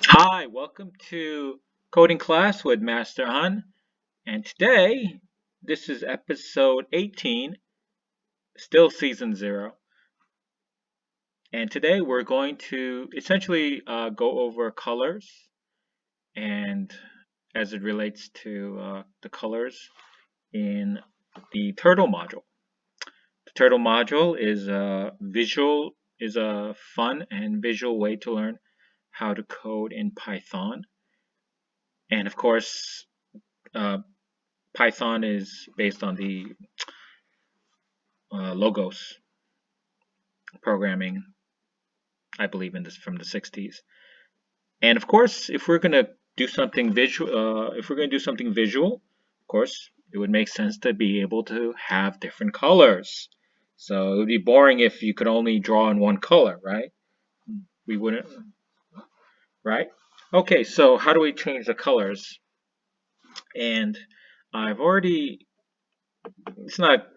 Hi, welcome to Coding Class with MasterHun. And today, this is episode 18, still season 0. And today we're going to essentially go over colors and as it relates to the colors in the turtle module. The turtle module is a fun and visual way to learn how to code in Python. And of course, Python is based on the Logos programming, I believe, from the 60s. And of course, if we're going to do something visual, of course, it would make sense to be able to have different colors. So it would be boring if you could only draw in one color, right? We wouldn't, right? Okay, so how do we change the colors? And I've already, it's not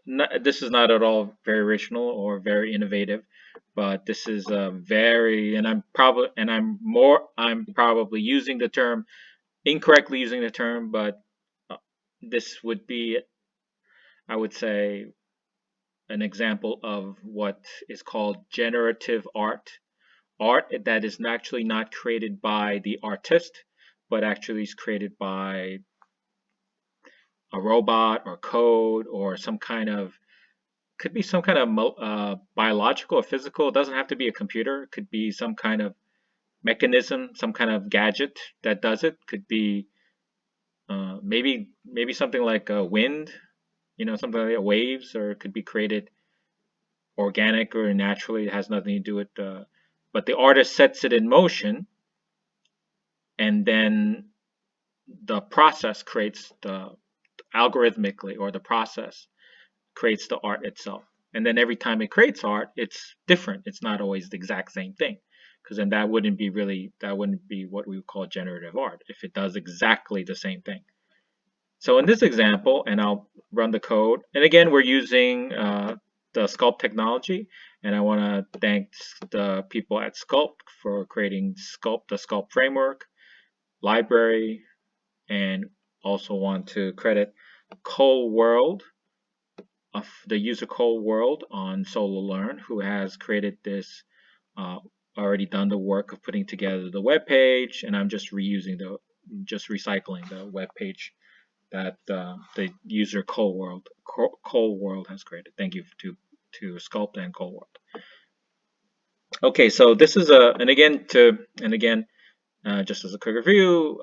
this is not at all very original or very innovative, but this is I'm probably using the term incorrectly using the term, but this would be, I would say, an example of what is called generative art. Art that is actually not created by the artist, but actually is created by a robot or code or could be some kind of biological or physical. It doesn't have to be a computer. It could be some kind of mechanism, some kind of gadget that does it. Could be maybe something like a wind, something like waves, or it could be created organic or naturally. It has nothing to do with but the artist sets it in motion, and then the process creates the algorithmically, or the process creates the art itself. And then every time it creates art, it's different. It's not always the exact same thing, because then that wouldn't be what we would call generative art if it does exactly the same thing. So in this example, and I'll run the code, and again we're using the Sculpt technology, and I want to thank the people at Sculpt for creating the Sculpt framework, library, and also want to credit CodeWorld, of the user CodeWorld on SolarLearn, who has created this, already done the work of putting together the web page, and I'm just recycling the web page that the user CodeWorld has created. Thank you to Sculpt and CodeWorld. Okay, so this is just as a quick review,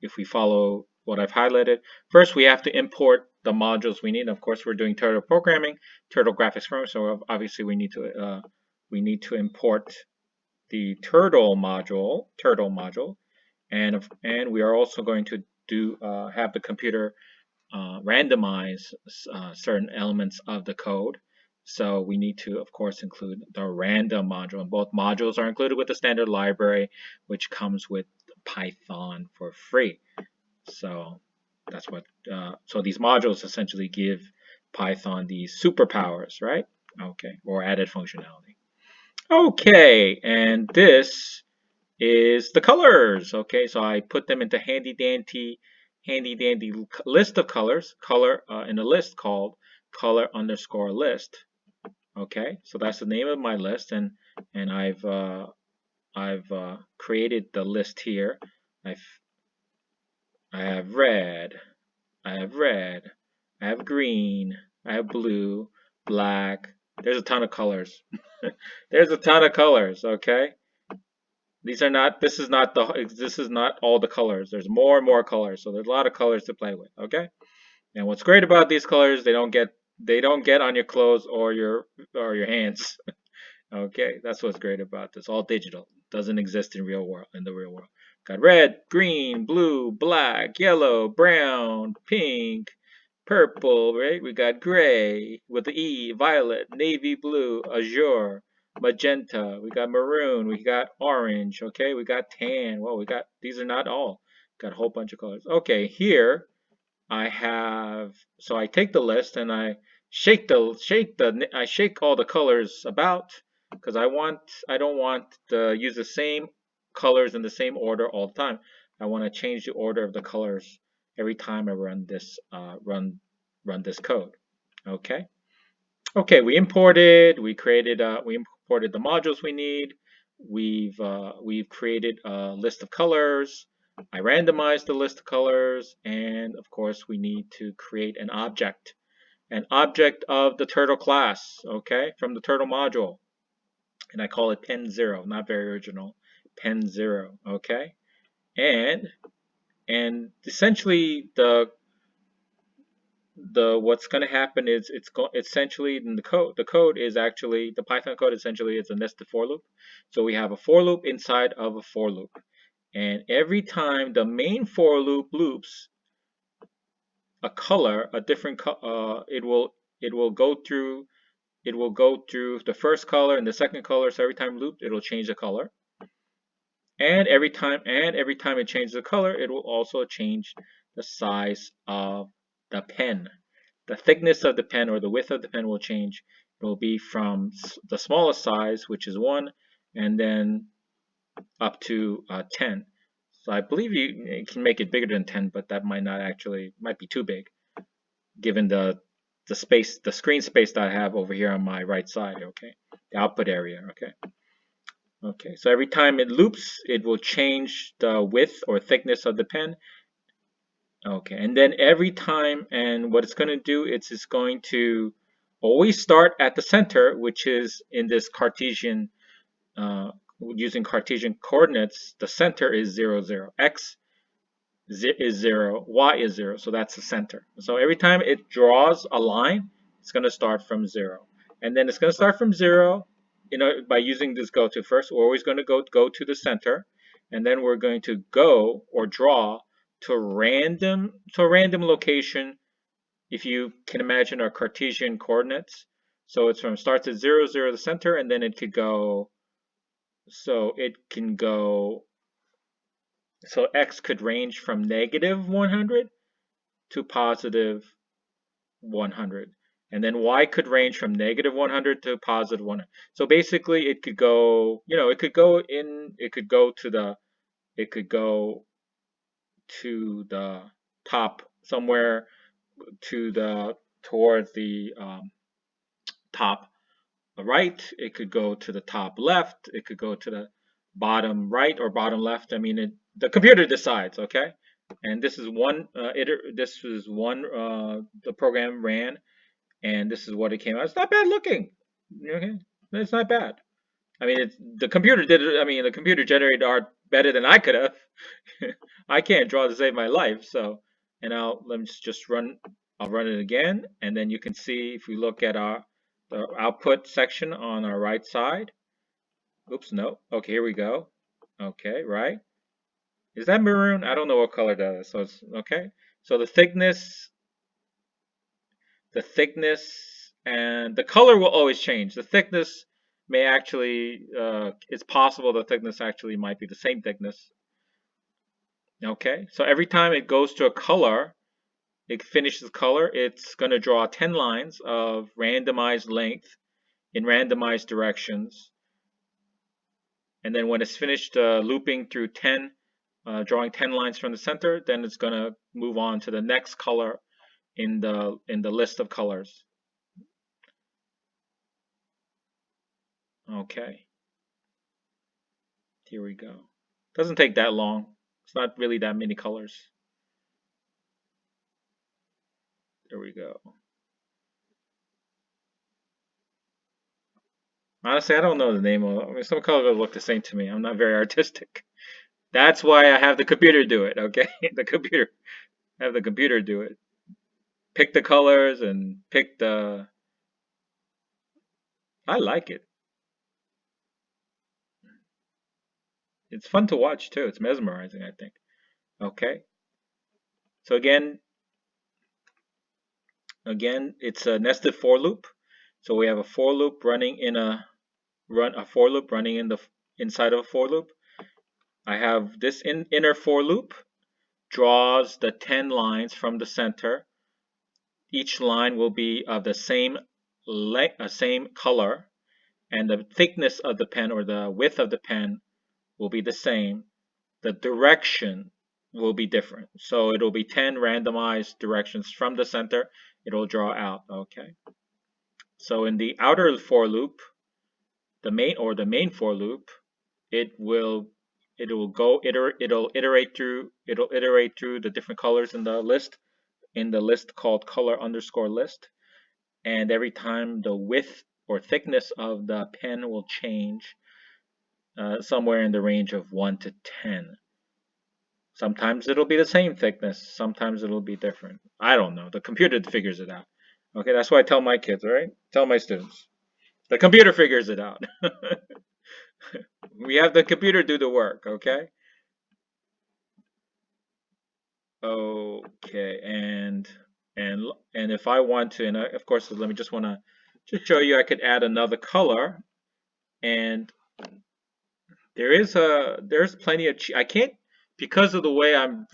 if we follow what I've highlighted, first we have to import the modules we need. Of course, we're doing Turtle programming, Turtle graphics framework, so obviously we need to import the Turtle module, and we are also going to have the computer randomize certain elements of the code. So we need to, of course, include the random module, and both modules are included with the standard library, which comes with Python for free. So that's what. So these modules essentially give Python these superpowers, right? Okay, or added functionality. Okay, and this is the colors. Okay, so I put them into handy dandy list of colors. In a list called color_list. Okay, so that's the name of my list, and I've created the list here. I have red, I have green, I have blue, black. There's a ton of colors. There's a ton of colors. Okay, this is not all the colors. There's more and more colors, so there's a lot of colors to play with. Okay, and what's great about these colors, they don't get on your clothes or your hands. Okay, that's what's great about this. All digital. Doesn't exist in the real world. Got red, green, blue, black, yellow, brown, pink, purple, right? We got gray with the E, violet, navy blue, azure, magenta. We got maroon. We got orange. Okay, we got tan. Well, these are not all. Got a whole bunch of colors. Okay, here I have. So I take the list and I shake all the colors about, because I don't want to use the same colors in the same order all the time. I want to change the order of the colors every time I run this run this code. Okay. Okay, we imported, we imported the modules we need. We've created a list of colors. I randomized the list of colors, and of course we need to create an object of the turtle class, okay, from the turtle module, and I call it pen0. Not very original, pen0, okay, and essentially the what's going to happen is essentially in the code is actually the Python code essentially is a nested for loop. So we have a for loop inside of a for loop, and every time the main for loop loops a color, a different it will go through the first color and the second color. So every time looped, it'll change the color, and every time it changes the color, it will also change the size of the pen. The thickness of the pen or the width of the pen will change. It will be from the smallest size, which is 1, and then up to 10. So I believe you can make it bigger than 10, but that might be too big, given the space, the screen space that I have over here on my right side. Okay, the output area. Okay. Okay, so every time it loops, it will change the width or thickness of the pen. Okay, and then every time, and what it's going to do, it's going to always start at the center, which is in this Cartesian, using Cartesian coordinates. The center is 0, 0. X is 0, Y is 0, so that's the center. So every time it draws a line, it's going to start from 0. And then it's going to start from 0, by using this goto first. We're always going to go to the center, and then we're going to go or draw to a random location, if you can imagine our Cartesian coordinates. So it's starts at 0, 0, the center, and then it could go, so X could range from -100 to +100. And then Y could range from -100 to +100. So basically it could go, it could go to the top somewhere, towards the top right. It could go to the top left. It could go to the bottom right or bottom left. I mean, the computer decides. Okay, and this is one the program ran, and this is what it came out. It's not bad looking. Okay, it's not bad. I mean, the computer did it. I mean, the computer generated art better than I could have. I can't draw to save my life. So, and let me just run. I'll run it again, and then you can see if we look at the output section on our right side. Oops, no. Okay, here we go. Okay, right. Is that maroon? I don't know what color that is. So it's okay. So the thickness, and the color will always change. The thickness may actually, it's possible the thickness actually might be the same thickness. Okay, so every time it goes to a color, it finishes color, it's going to draw 10 lines of randomized length in randomized directions. And then when it's finished looping through 10, drawing 10 lines from the center, then it's going to move on to the next color in the list of colors. Okay. Here we go. Doesn't take that long. It's not really that many colors. There we go. Honestly, I don't know the name of it. I mean, some colors look the same to me. I'm not very artistic. That's why I have the computer do it, okay? Have the computer do it. Pick the colors and pick the... I like it. It's fun to watch too. It's mesmerizing, I think. Okay. So again, it's a nested for loop. So we have a for loop running in inside of a for loop. I have this inner for loop draws the 10 lines from the center. Each line will be of the same color, and the thickness of the pen or the width of the pen will be the same. The direction will be different. So it'll be 10 randomized directions from the center. It'll draw out. Okay. So in the outer for loop, the main for loop, it'll iterate through the different colors in the list called color_list, and every time the width or thickness of the pen will change somewhere in the range of 1 to 10. Sometimes it'll be the same thickness, sometimes it'll be different. I don't know. The computer figures it out. Okay, that's what I tell my kids, right? Tell my students. The computer figures it out. We have the computer do the work, okay? Okay, and if I want to, and of course, let me just show you, I could add another color, and there's plenty of, I can't, because of the way I'm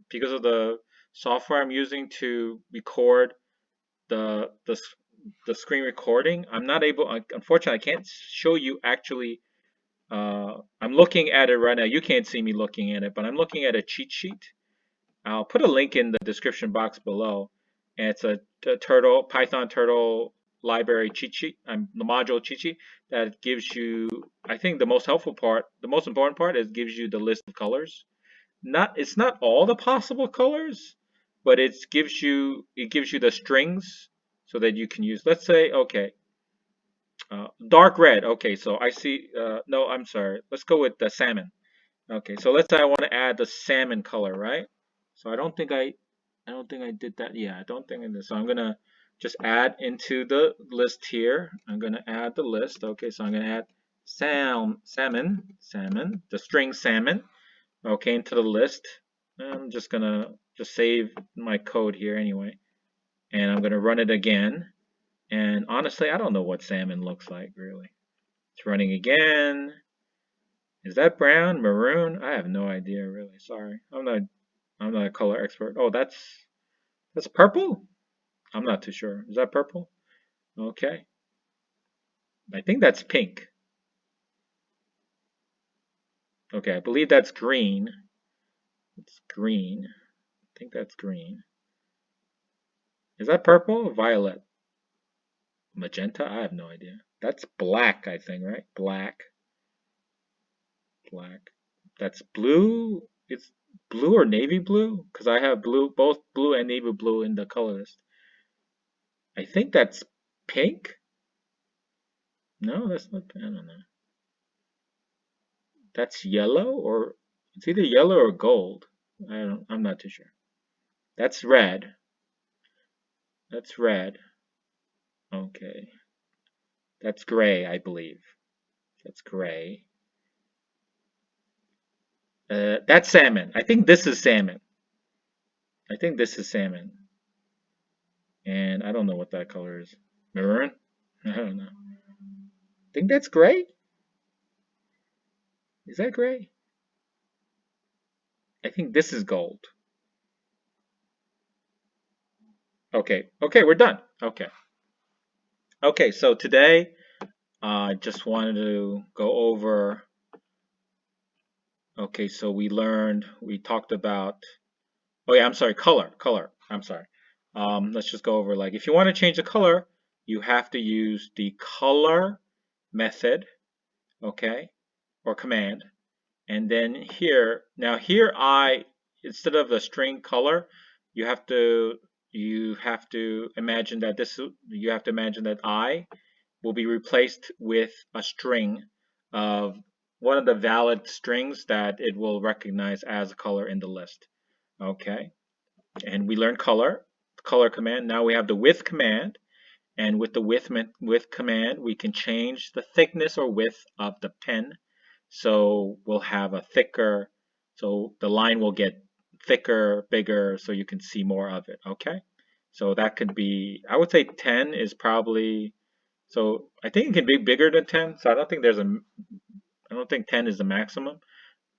because of the software I'm using to record the screen recording, I'm not able, unfortunately, I can't show you actually. I'm looking at it right now. You can't see me looking at it, but I'm looking at a cheat sheet. I'll put a link in the description box below. And it's a Python turtle library cheat sheet, the module cheat sheet that gives you, I think the most important part is gives you the list of colors. It's not all the possible colors, but it gives you the strings so that you can use. Let's say, okay, dark red. Okay, so I see. No, I'm sorry. Let's go with the salmon. Okay, so let's say I want to add the salmon color, right? So I don't think I did that. Yeah, I don't think I did. So I'm gonna just add into the list here. I'm gonna add the list. Okay, so I'm gonna add salmon, the string salmon. Okay, into the list. I'm just gonna save my code here anyway, and I'm gonna run it again. And honestly, I don't know what salmon looks like really. It's running again. Is that brown, maroon? I have no idea really. Sorry, I'm not a color expert. Oh, that's purple? I'm not too sure. Is that purple? Okay. I think that's pink. Okay, I believe that's green. It's green. I think that's green. Is that purple or violet? Magenta? I have no idea. That's black, I think, right? Black. That's blue. It's blue or navy blue? Because I have both blue and navy blue in the color list. I think that's pink. No, that's not. I don't know. That's yellow, or it's either yellow or gold. I'm not too sure. That's red. That's red. Okay. That's gray, I believe. That's gray. That's salmon. I think this is salmon. And I don't know what that color is. Maroon? I don't know. I think that's gray. Is that gray? I think this is gold. Okay, we're done. Okay, so today I just wanted to go over. Okay, so we talked about, oh yeah, I'm sorry, color. I'm sorry. Let's just go over, like, if you want to change the color, you have to use the color method, okay, or command. And then here, instead of the string color, you have to imagine that I will be replaced with a string of one of the valid strings that it will recognize as a color in the list. Okay, and we learned color command. Now we have the width command, and with the width command, we can change the thickness or width of the pen. So we'll have a thicker, so the line will get thicker, bigger, so you can see more of it. Okay, so that could be, I would say 10 is probably, so I think it can be bigger than 10. So I don't think 10 is the maximum,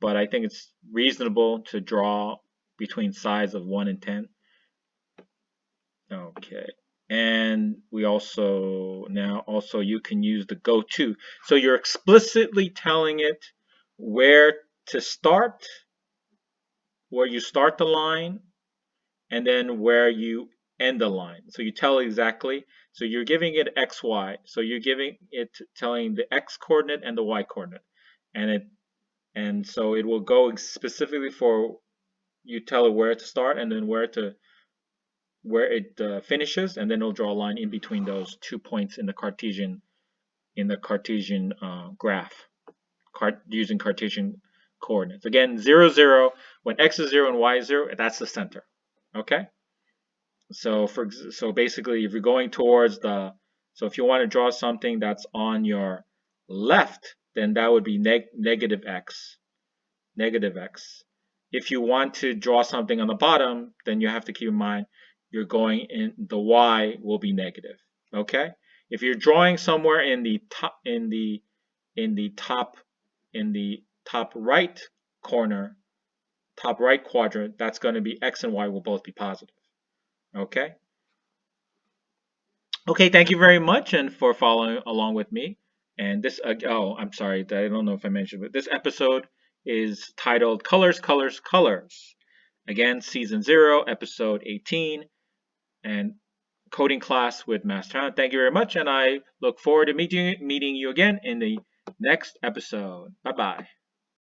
but I think it's reasonable to draw between size of 1 and 10. Okay, and we also you can use the goto. So you're explicitly telling it where to start, where you start the line, and then where you end the line. So you tell exactly. So you're giving it x, y. So you're giving it telling the x coordinate and the y coordinate, and so it will go specifically for, you tell it where to start and then where it finishes, and then it'll draw a line in between those 2 points in the Cartesian graph, using Cartesian coordinates. Again, 0, 0. When x is 0 and y is 0, that's the center. Okay. So basically, if you're going towards so if you want to draw something that's on your left, then that would be negative x. If you want to draw something on the bottom, then you have to keep in mind you're going in, the y will be negative. Okay? If you're drawing somewhere in the top right corner, top right quadrant, that's going to be x and y will both be positive. Okay? Okay, thank you very much and for following along with me. And this, oh, I'm sorry, I don't know if I mentioned, but this episode is titled Colors, Colors, Colors. Again, Season 0, Episode 18, and Coding Class with MasterHun. Thank you very much, and I look forward to meeting you again in the next episode. Bye-bye.